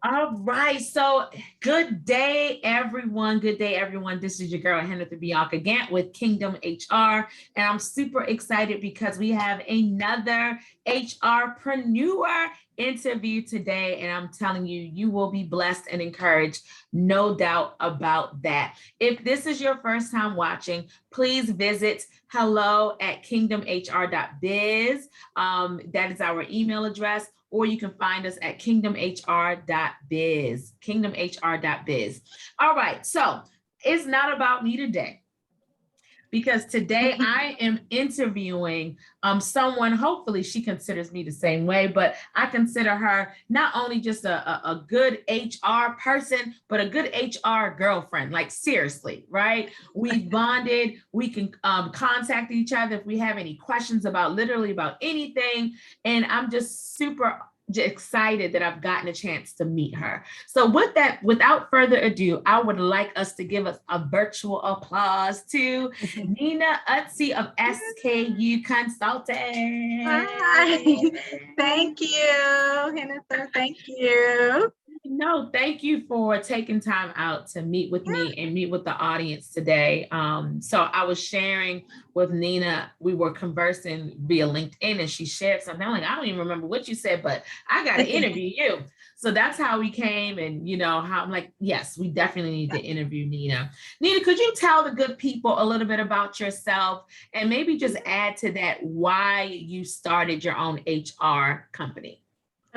All right. So good day, everyone. Good day, everyone. This is your girl, Hennither Bianca Gant with Kingdom HR. And I'm super excited because we have another HRpreneur interview today. And I'm telling you, you will be blessed and encouraged. No doubt about that. If this is your first time watching, please visit hello@kingdomhr.biz. That is our email address, or you can find us at kingdomhr.biz, kingdomhr.biz. All right, so it's not about me today, because today I am interviewing someone. Hopefully she considers me the same way, but I consider her not only just a good HR person, but a good HR girlfriend. Like, seriously, right? We bonded. We can contact each other if we have any questions about literally about anything. And I'm just super excited that I've gotten a chance to meet her. So with that, without further ado, I would like us to give us a virtual applause to Schanina Utsey of SKU Consulting. Hi, thank you, Hennither. Thank you. No, thank you for taking time out to meet with me and meet with the audience today. So I was sharing with Nina, we were conversing via LinkedIn, and she shared something. I'm like, I don't even remember what you said, but I got to interview you. So that's how we came, and how I'm like, yes, we definitely need to interview Nina. Nina, could you tell the good people a little bit about yourself, and maybe just add to that why you started your own HR company?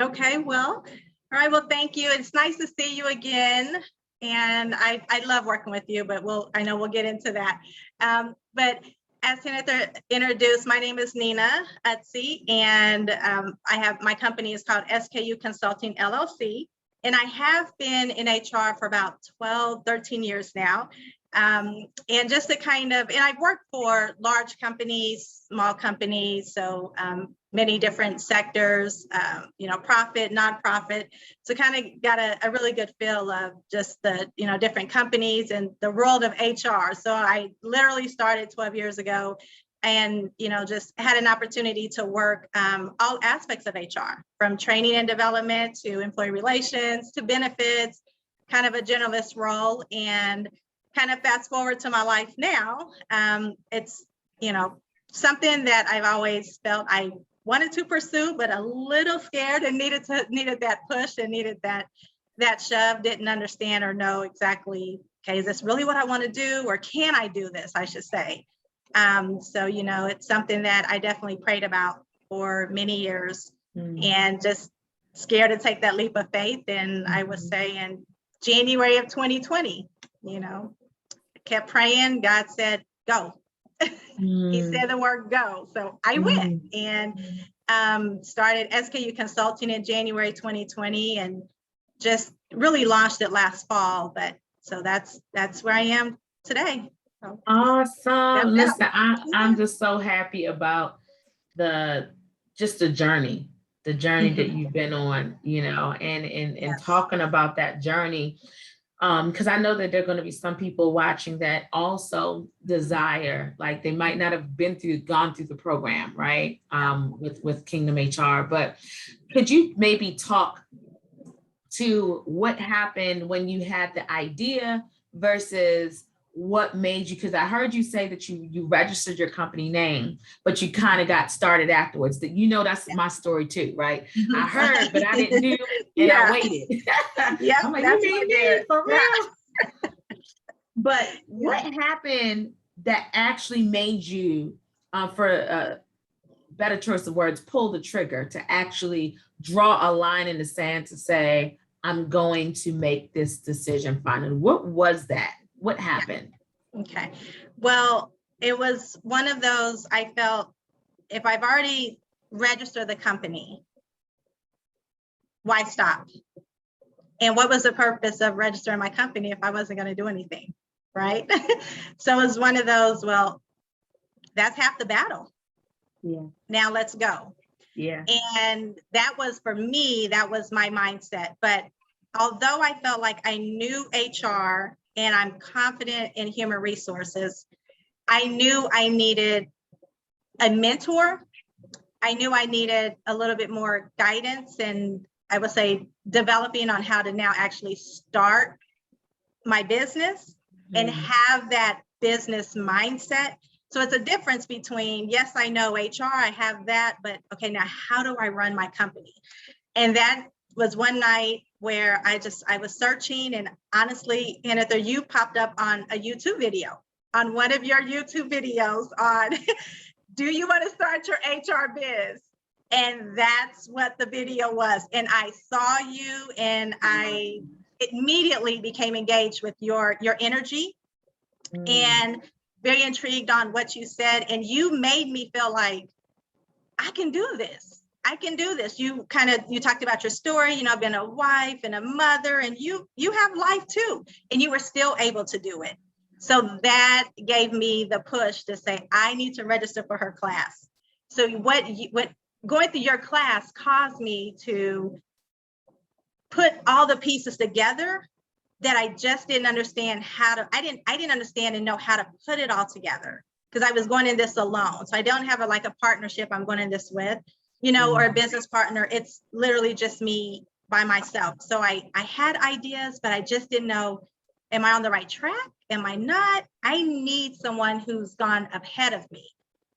Okay, well, all right, well, thank you. It's nice to see you again. And I love working with you, but I know we'll get into that. But as Hennither introduced, my name is Nina Utsey, and my company is called SKU Consulting LLC. And I have been in HR for about 12, 13 years now. And just to and I've worked for large companies, small companies, so many different sectors, profit, nonprofit. So kind of got a really good feel of just the, different companies and the world of HR. So I literally started 12 years ago and, just had an opportunity to work all aspects of HR, from training and development to employee relations to benefits, kind of a generalist role. And kind of fast forward to my life now, it's, something that I've always felt I wanted to pursue, but a little scared and needed that push and needed that shove, didn't understand or know exactly, okay, is this really what I want to do? Or can I do this, I should say. So, it's something that I definitely prayed about for many years and just scared to take that leap of faith. And I would say in January of 2020, kept praying. God said, go. He said the word go. So I went and started SKU Consulting in January 2020 and just really launched it last fall. But so that's where I am today. So, awesome. Listen, I'm just so happy about the journey that you've been on, and talking about that journey. Because I know that there are going to be some people watching that also desire, like they might not have gone through the program, right? With Kingdom HR, but could you maybe talk to what happened when you had the idea versus what made you, because I heard you say that you registered your company name, but you kind of got started afterwards. That that's my story too, right? I heard, but I didn't do, and I waited. Yeah, I'm like, you mean me for real? But what happened that actually made you, for a better choice of words, pull the trigger to actually draw a line in the sand to say, I'm going to make this decision finally? What was that? What happened? Okay. Well, it was one of those, I felt if I've already registered the company, why stop? And what was the purpose of registering my company if I wasn't going to do anything, right? So it was one of those, well, that's half the battle. Yeah. Now let's go. Yeah. And that was, for me, that was my mindset. But although I felt like I knew HR and I'm confident in human resources, I knew I needed a mentor. I knew I needed a little bit more guidance and I would say, developing on how to now actually start my business and have that business mindset. So it's a difference between, yes, I know HR, I have that, but okay, now how do I run my company? And that was one night where I was searching, and honestly, Hennither, you popped up on a YouTube video, on one of your YouTube videos on, do you want to start your HR biz? And that's what the video was. And I saw you, and I immediately became engaged with your energy and very intrigued on what you said. And you made me feel like, I can do this. I can do this. You talked about your story, you know, being a wife and a mother, and you have life too, and you were still able to do it. So that gave me the push to say, I need to register for her class. So what going through your class caused me to put all the pieces together that I just didn't understand how to, I didn't understand and know how to put it all together, because I was going in this alone. So I don't have a partnership I'm going in this with, you know, or a business partner. It's literally just me by myself. So I had ideas, but I just didn't know, am I on the right track? Am I not? I need someone who's gone ahead of me.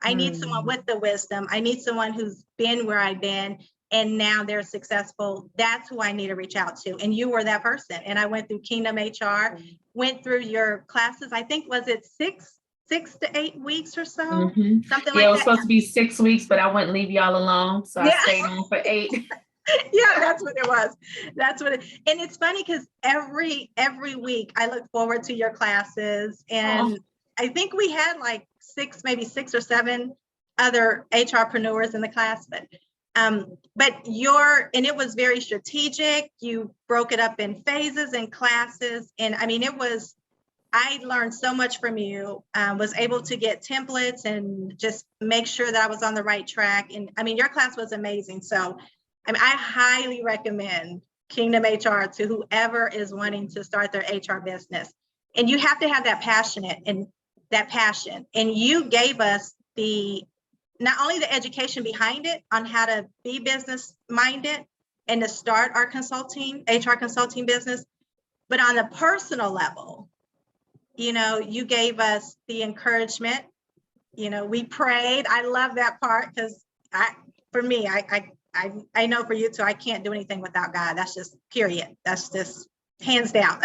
I need someone with the wisdom. I need someone who's been where I've been, and now they're successful. That's who I need to reach out to. And you were that person. And I went through Kingdom HR, went through your classes. I think, was it six to 8 weeks or so? Something like that. Yeah, it was supposed to be 6 weeks, but I wouldn't leave y'all alone. So I stayed on for 8. Yeah, that's what it was. And it's funny because every week I look forward to your classes. And I think we had maybe 6 or 7 other HRpreneurs in the class, but it was very strategic. You broke it up in phases and classes. And I mean, I learned so much from you, was able to get templates and just make sure that I was on the right track. And I mean, your class was amazing. So I highly recommend Kingdom HR to whoever is wanting to start their HR business. And you have to have that passion. And you gave us not only the education behind it on how to be business minded and to start our HR consulting business, but on a personal level, you know, you gave us the encouragement. You know, we prayed. I love that part, because I know for you too, I can't do anything without God. That's just period. That's just hands down.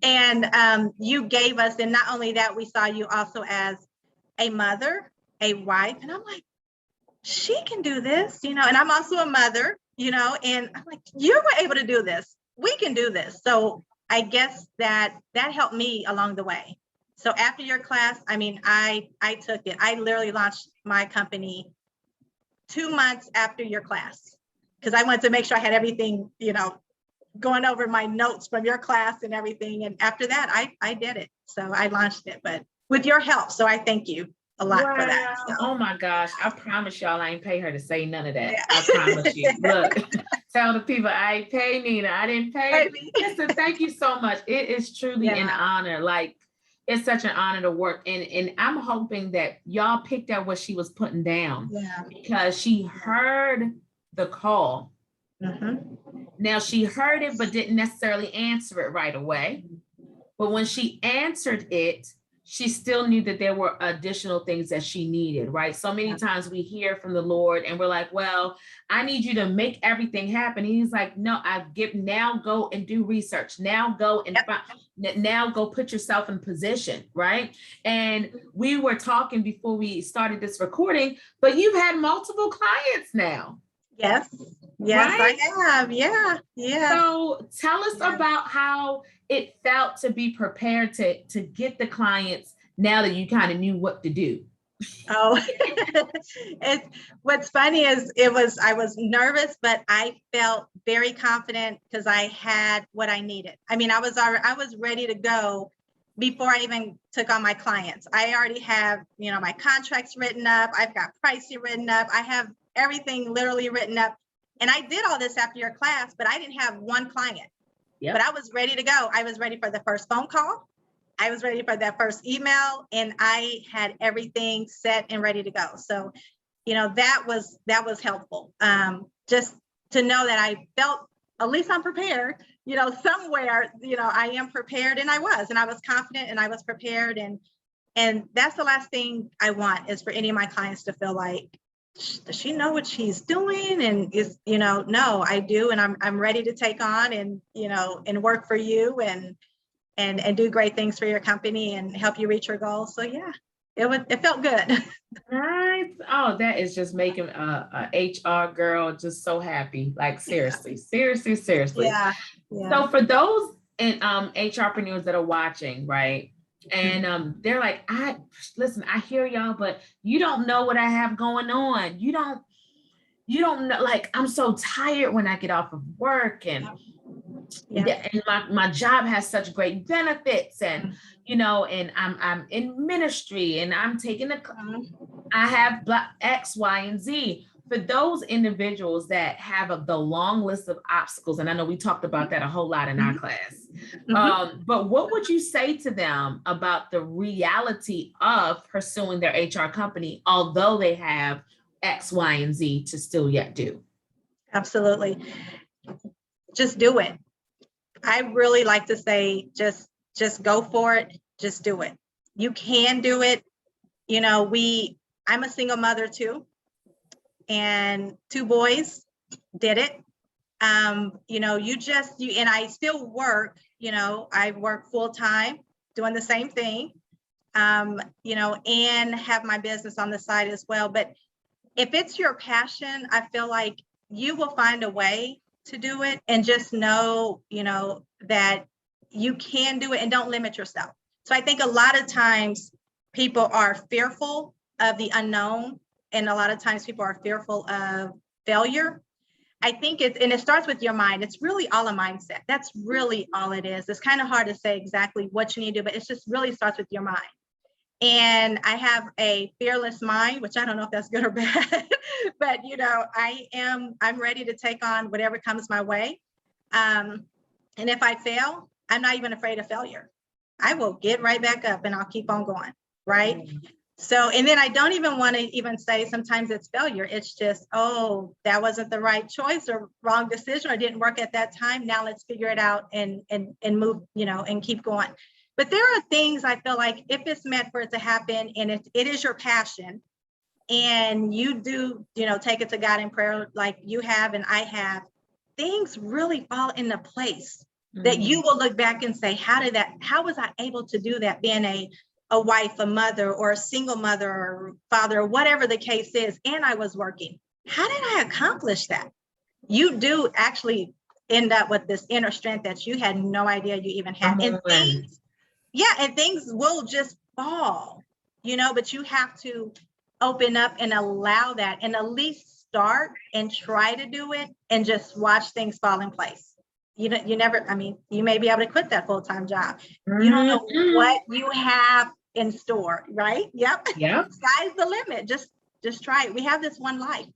And you gave us, and not only that, we saw you also as a mother, a wife. And I'm like, she can do this, you know, and I'm also a mother, you know, and I'm like, you were able to do this. We can do this. So I guess that helped me along the way. So after your class, I mean, I took it. I literally launched my company 2 months after your class, because I wanted to make sure I had everything, you know, going over my notes from your class and everything. And after that, I did it. So I launched it, but with your help. So I thank you a lot for that. So. Oh my gosh. I promise y'all I ain't pay her to say none of that. Yeah. I promise you. Look, tell the people I ain't pay Nina. I didn't pay. Listen, thank you so much. It is truly an honor. It's such an honor to work. And I'm hoping that y'all picked out what she was putting down, because she heard the call. Now she heard it, but didn't necessarily answer it right away. But when she answered it, she still knew that there were additional things that she needed, right? So many times we hear from the Lord and we're like, well, I need you to make everything happen. And he's like, no, now go and do research. Now go and now go put yourself in position, right? And we were talking before we started this recording, but you've had multiple clients now. Yes, right? I have. Yeah. So tell us about how it felt to be prepared to get the clients now that you kind of knew what to do. Oh, what's funny is I was nervous, but I felt very confident because I had what I needed. I mean, I was ready to go before I even took on my clients. I already have, you know, my contracts written up. I've got pricing written up. I have everything literally written up. And I did all this after your class, but I didn't have one client. But I was ready to go. I was ready for the first phone call. I was ready for that first email, and I had everything set and ready to go. So, you know, that was helpful. Just to know that I felt at least I'm prepared, somewhere, I am prepared, and I was confident, and I was prepared. And that's the last thing I want, is for any of my clients to feel like, does she know what she's doing? And no, I do. And I'm ready to take on and work for you and do great things for your company and help you reach your goals. So yeah, it felt good. Nice. Oh, that is just making a HR girl just so happy. Like seriously. Yeah. So for those HRpreneurs that are watching, right? And they're like, I hear y'all, but you don't know what I have going on. You don't know, like, I'm so tired when I get off of work, and my job has such great benefits, and and I'm in ministry, and I'm taking I have X, Y, and Z. For those individuals that have the long list of obstacles, and I know we talked about that a whole lot in our class, but what would you say to them about the reality of pursuing their HR company, although they have X, Y, and Z to still yet do? Absolutely. Just do it. I really like to say, just go for it. Just do it. You can do it. I'm a single mother too, and 2 boys did it. And I still work, I work full time doing the same thing, and have my business on the side as well. But if it's your passion, I feel like you will find a way to do it, and just know, that you can do it, and don't limit yourself. So I think a lot of times people are fearful of the unknown, and a lot of times people are fearful of failure. I think it starts with your mind. It's really all a mindset. That's really all it is. It's kind of hard to say exactly what you need to do, but it just really starts with your mind. And I have a fearless mind, which I don't know if that's good or bad, but I'm ready to take on whatever comes my way. And if I fail, I'm not even afraid of failure. I will get right back up, and I'll keep on going, right? So, and then I don't even want to even say sometimes it's failure. It's just, oh, that wasn't the right choice, or wrong decision, or didn't work at that time. Now let's figure it out and move, and keep going. But there are things I feel like, if it's meant for it to happen, and it is your passion, and you do, take it to God in prayer like you have and I have, things really fall into place that you will look back and say, how was I able to do that, being a wife, a mother, or a single mother, or father, or whatever the case is, and I was working? How did I accomplish that? You do actually end up with this inner strength that you had no idea you even had. And things will just fall, but you have to open up and allow that, and at least start and try to do it, and just watch things fall in place. You may be able to quit that full-time job. You don't know what you have in store, right? Yep. Sky's the limit. Just try it. We have this one life.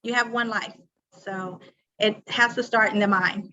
You have one life. So it has to start in the mind.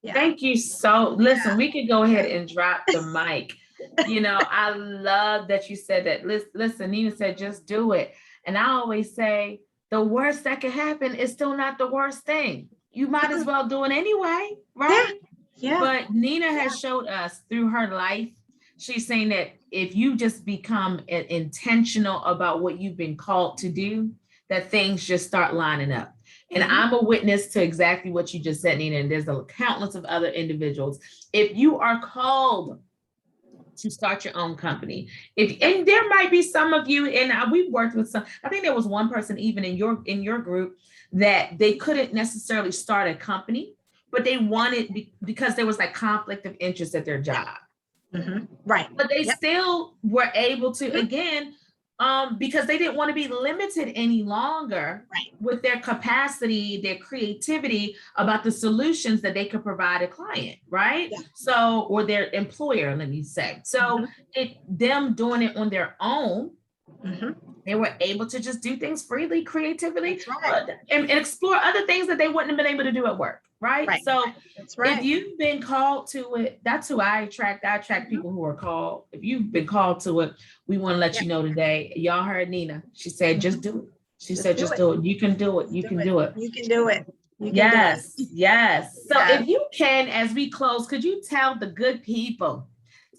Yeah. Thank you. Listen, we could go ahead and drop the mic. I love that you said that. Listen, Nina said, just do it. And I always say, the worst that could happen is still not the worst thing. You might as well do it anyway, right? Yeah. But Nina has showed us through her life, she's saying that if you just become intentional about what you've been called to do, that things just start lining up. And I'm a witness to exactly what you just said, Nina, and there's a countless of other individuals. If you are called to start your own company, and there might be some of you, and we've worked with some, I think there was one person even in your group that they couldn't necessarily start a company, but they wanted, because there was like conflict of interest at their job. Right. But they still were able to, again, because they didn't want to be limited any longer with their capacity, their creativity about the solutions that they could provide a client, right? So, or their employer, let me say. So them doing it on their own, they were able to just do things freely, creatively, and explore other things that they wouldn't have been able to do at work. Right. So if you've been called to it, that's who I attract. I attract people who are called. If you've been called to it, we want to let you know today. Y'all heard Nina. She said, just do it. She said, just do it. You can do it. You can do it. You can do it. You can do it. Yes. So Yes. if you can, as we close, could you tell the good people,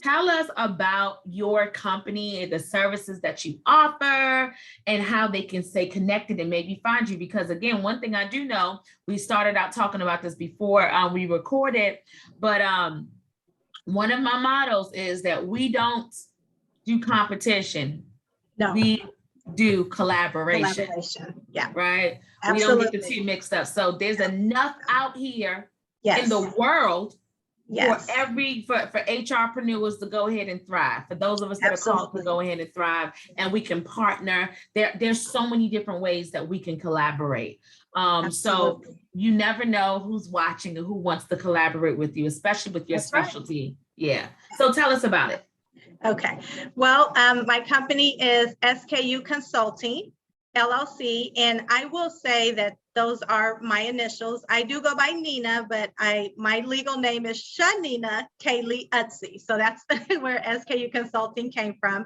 tell us about your company and the services that you offer and how they can stay connected and maybe find you? Because again, one thing I do know, we started out talking about this before we recorded, but one of my mottos is that we don't do competition. No. We do collaboration. Yeah. Right? Absolutely. We don't get the two mixed up. So there's enough out here in the world for HRpreneurs to go ahead and thrive. For those of us that are called to go ahead and thrive, and we can partner. There's so many different ways that we can collaborate. So you never know who's watching and who wants to collaborate with you, especially with your specialty. Right. Yeah. So tell us about it. Okay. Well, my company is SKU Consulting, LLC, and I will say that those are my initials. I do go by Nina, but my legal name is Schanina Utsey. So that's where SKU Consulting came from.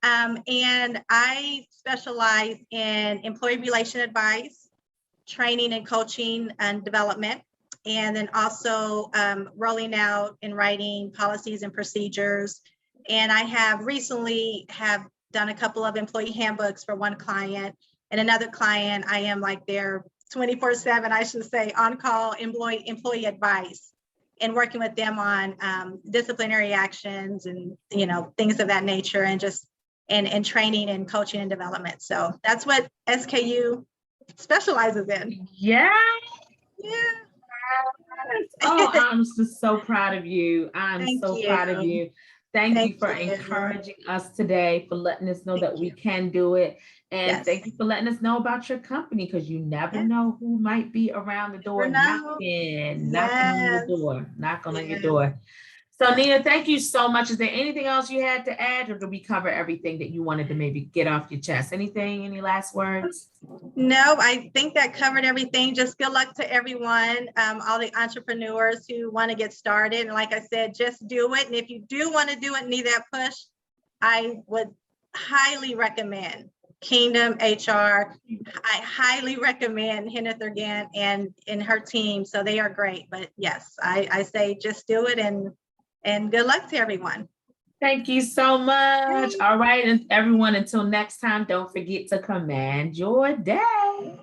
And I specialize in employee relation advice, training and coaching and development, and then also rolling out and writing policies and procedures. And I have recently done a couple of employee handbooks for one client, and another client, I am like their 24/7, I should say, on-call employee advice, and working with them on disciplinary actions and, you know, things of that nature, and just and training and coaching and development. So that's what SKU specializes in. Yeah. Oh, I'm just so proud of you. I'm so proud of you. Thank you for encouraging us today, for letting us know that we can do it. And thank you for letting us know about your company, because you never know who might be around the door knocking on your door. So Nina, thank you so much. Is there anything else you had to add, or did we cover everything that you wanted to maybe get off your chest? Any last words? No, I think that covered everything. Just good luck to everyone, all the entrepreneurs who want to get started. And like I said, just do it. And if you do want to do it, need that push, I would highly recommend Kingdom HR. I highly recommend Hennither again and her team. So they are great. But yes, I say just do it, and good luck to everyone. Thank you so much. All right, and everyone, until next time, don't forget to command your day.